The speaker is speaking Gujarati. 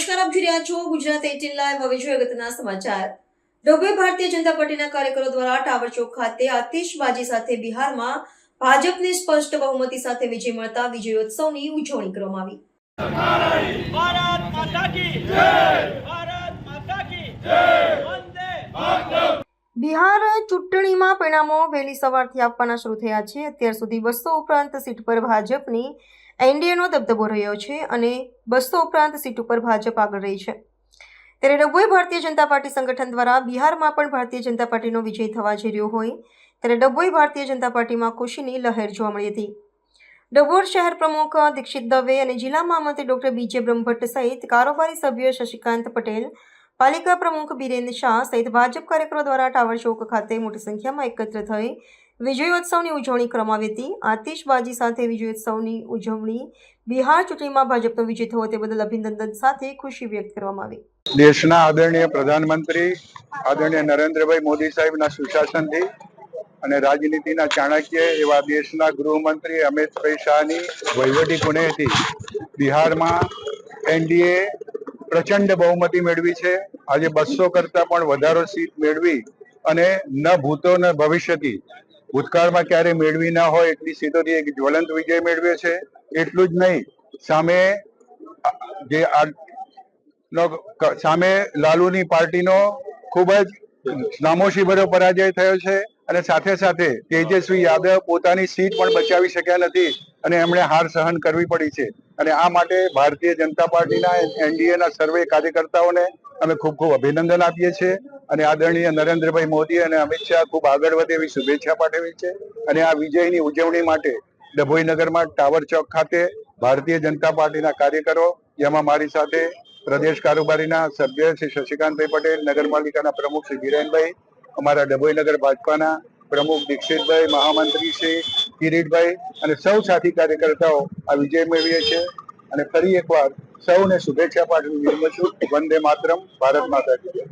નમસ્કાર, આપ જોઈ રહ્યા છો ગુજરાત 18 લાઈવ। હવે જોઈએ અગત્યના સમાચાર। ડભોઈ ભારતીય જનતા પાર્ટીના કાર્યકરો દ્વારા ટાવર ચોક ખાતે આતિશબાજી સાથે બિહારમાં ભાજપને સ્પષ્ટ બહુમતી સાથે વિજય મળતા વિજયોત્સવની ઉજવણી કરવામાં આવી। भारत माता की जय, भारत माता की जय, वंदे मातरम। બિહાર ચૂંટણીમાં પરિણામો વહેલી સવારથી આપવાના શરૂ થયા છે। અત્યાર સુધી 200 ઉપરાંત સીટ પર ભાજપની એનડીએનો દબદબો રહ્યો છે અને 200 ઉપરાંત સીટ ઉપર ભાજપ આગળ રહી છે। ત્યારે ડભોઈ ભારતીય જનતા પાર્ટી સંગઠન દ્વારા બિહારમાં પણ ભારતીય જનતા પાર્ટીનો વિજય થવા જઈ રહ્યો હોય ત્યારે ડભોઈ ભારતીય જનતા પાર્ટીમાં ખુશીની લહેર જોવા મળી હતી। ડભોઈ શહેર પ્રમુખ દીક્ષિત દવે અને જિલ્લા મહામંત્રી ડોક્ટર બીજે બ્રહ્મભટ્ટ સહિત કારોબારી સભ્ય શશિકાંત પટેલ, પાલિકા પ્રમુખ બિરેન શાહ સહિત ભાજપ કાર્યકરો દ્વારા ટાવર ચોક ખાતે મોટી સંખ્યામાં એકત્ર થઈ વિજયોત્સવની ઉજવણી કરવામાં આવી હતી। આતિશબાજી સાથે વિજયોત્સવની ઉજવણી બિહાર ચૂંટણીમાં ભાજપનો વિજય થયો તે બદલ અભિનંદન સાથે ખુશી વ્યક્ત કરવામાં આવી। દેશના આદરણીય પ્રધાનમંત્રી આદરણીય નરેન્દ્રભાઈ મોદી સાહેબના સુશાસનથી અને રાજનીતિના ચાણક્ય એવા દેશના ગૃહમંત્રી અમિતભાઈ શાહની વહીવટી કુનેહથી બિહારમાં એનડીએ પ્રચંડ બહુમતી મેળવી છે। આજે 200 કરતા પણ વધારે સીટ મેળવી અને ન ભૂતો ન ભવિષ્યથી ભૂતકાળમાં ક્યારે મેળવી ન હોય એટલી સીટોથી એક જ્વલંત વિજય મેળવ્યો છે। એટલું જ નહીં, સામે લાલુની પાર્ટીનો ખૂબ જ નામોશી ભર્યો પરાજય થયો છે અને સાથે સાથે તેજસ્વી યાદવ પોતાની સીટ પણ બચાવી શક્યા નથી અને એમણે હાર સહન કરવી પડી છે। અને આ માટે ભારતીય જનતા પાર્ટીના એનડીએના સર્વે કાર્યકર્તાઓને અમે ખૂબ ખૂબ અભિનંદન આપીએ છીએ અને આદરણીય નરેન્દ્રભાઈ મોદી અને અમિત શાહ ખૂબ આગળ વધે એવી શુભેચ્છા પાઠવી છે। અને આ વિજયની ઉજવણી માટે ડભોઈ નગરમાં ટાવર ચોક ખાતે ભારતીય જનતા પાર્ટીના કાર્યકરો, જેમાં મારી સાથે પ્રદેશ કારોબારીના સભ્ય શ્રી શશિકાંતભાઈ પટેલ, નગરપાલિકાના પ્રમુખ શ્રી બીરેનભાઈ, અમારા ડભોઈ નગર ભાજપાના પ્રમુખ દીક્ષિતભાઈ, મહામંત્રી શ્રી કિરીટભાઈ અને સૌ સાથી કાર્યકર્તાઓ આ વિજય મેળવીએ છીએ અને ફરી એકવાર સૌને શુભેચ્છા પાઠવી વિરમું છું। વંદે માતરમ, ભારત માતા કી જય।